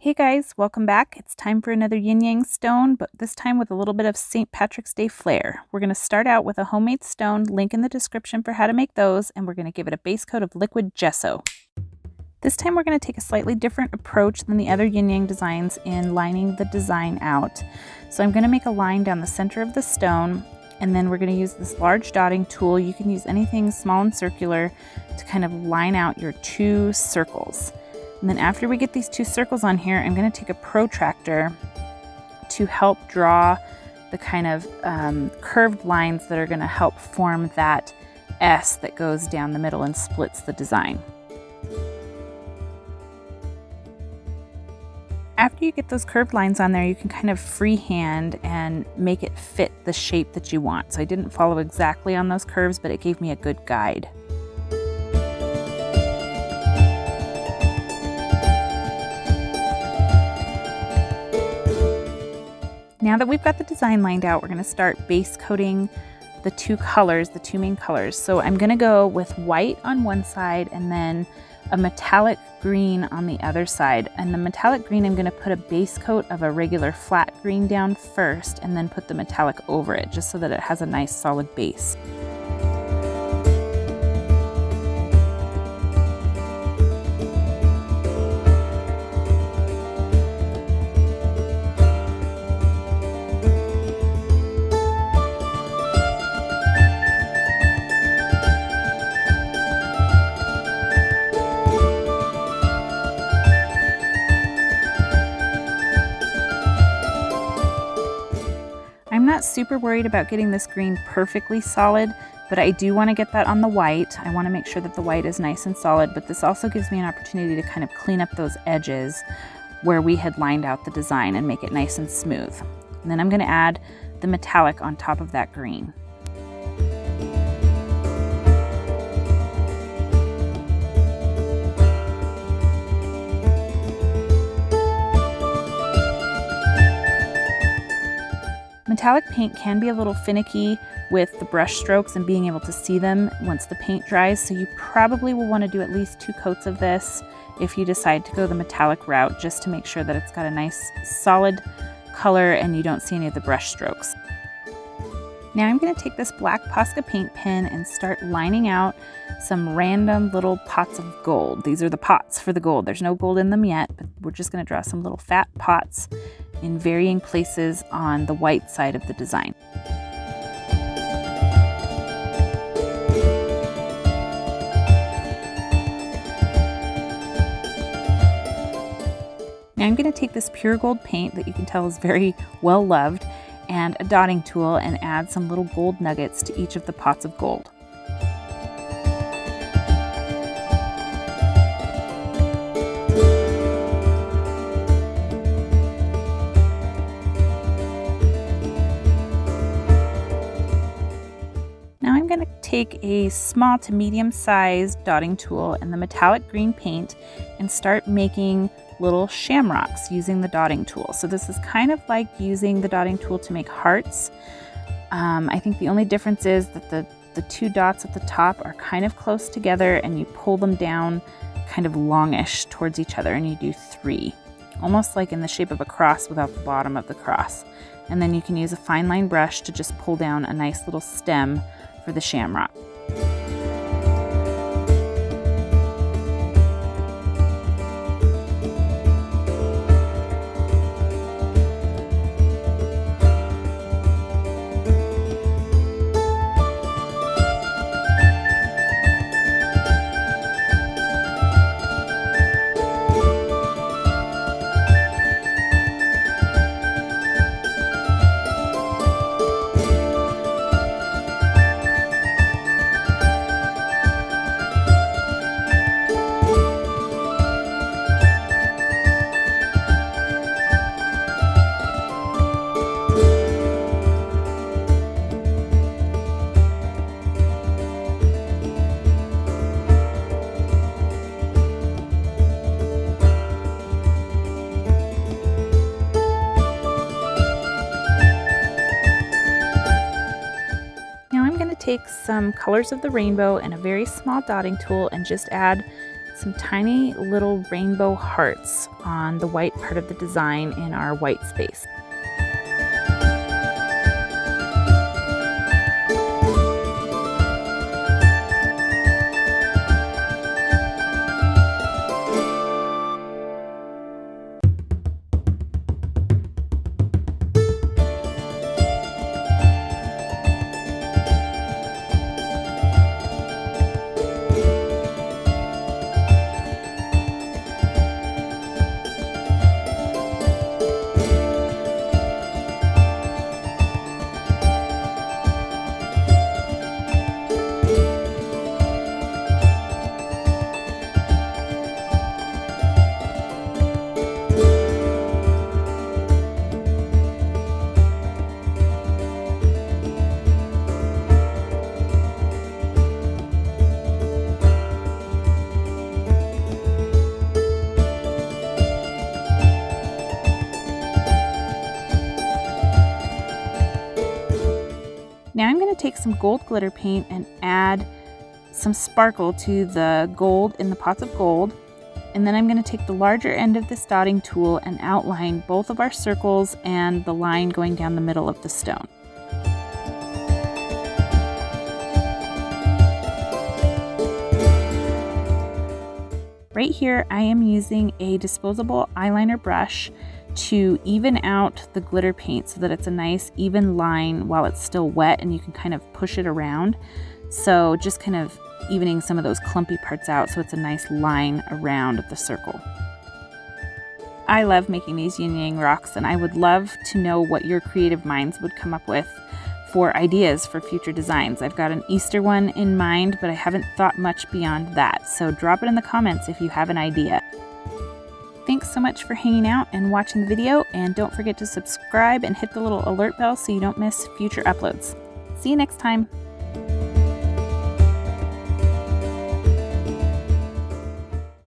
Hey guys, welcome back. It's time for another yin yang stone, but this time with a little bit of St. Patrick's Day flair. We're going to start out with a homemade stone, link in the description for how to make those, and we're going to give it a base coat of liquid gesso. This time we're going to take a slightly different approach than the other yin yang designs in lining the design out. So I'm going to make a line down the center of the stone, and then we're going to use this large dotting tool. You can use anything small and circular to kind of line out your two circles. And then after we get these two circles on here, I'm going to take a protractor to help draw the kind of curved lines that are going to help form that S that goes down the middle and splits the design. After you get those curved lines on there, you can kind of freehand and make it fit the shape that you want. So I didn't follow exactly on those curves, but it gave me a good guide. Now that we've got the design lined out, we're going to start base coating the two main colors. So I'm going to go with white on one side and then a metallic green on the other side. And the metallic green, I'm going to put a base coat of a regular flat green down first and then put the metallic over it, just so that it has a nice solid base. I'm not super worried about getting this green perfectly solid, but I do want to get that on the white. I want to make sure that the white is nice and solid, but this also gives me an opportunity to kind of clean up those edges where we had lined out the design and make it nice and smooth. And then I'm going to add the metallic on top of that green. Metallic paint can be a little finicky with the brush strokes and being able to see them once the paint dries, so you probably will want to do at least 2 coats of this if you decide to go the metallic route, just to make sure that it's got a nice solid color and you don't see any of the brush strokes. Now I'm going to take this black Posca paint pen and start lining out some random little pots of gold. These are the pots for the gold. There's no gold in them yet, but we're just going to draw some little fat pots in varying places on the white side of the design. Now I'm going to take this pure gold paint that you can tell is very well loved and a dotting tool and add some little gold nuggets to each of the pots of gold. Now I'm going to take a small to medium sized dotting tool and the metallic green paint and start making little shamrocks using the dotting tool. So this is kind of like using the dotting tool to make hearts. I think the only difference is that the 2 dots at the top are kind of close together and you pull them down kind of longish towards each other, and you do 3, almost like in the shape of a cross without the bottom of the cross. And then you can use a fine line brush to just pull down a nice little stem for the shamrock. take some colors of the rainbow and a very small dotting tool and just add some tiny little rainbow hearts on the white part of the design in our white space. Now I'm going to take some gold glitter paint and add some sparkle to the gold in the pots of gold. And then I'm going to take the larger end of this dotting tool and outline both of our circles and the line going down the middle of the stone. Right here, I am using a disposable eyeliner brush to even out the glitter paint so that it's a nice even line while it's still wet and you can kind of push it around. So just kind of evening some of those clumpy parts out so it's a nice line around the circle. I love making these yin yang rocks, and I would love to know what your creative minds would come up with for ideas for future designs. I've got an Easter one in mind, but I haven't thought much beyond that. So drop it in the comments if you have an idea. Thanks so much for hanging out and watching the video, and don't forget to subscribe and hit the little alert bell so you don't miss future uploads. See you next time.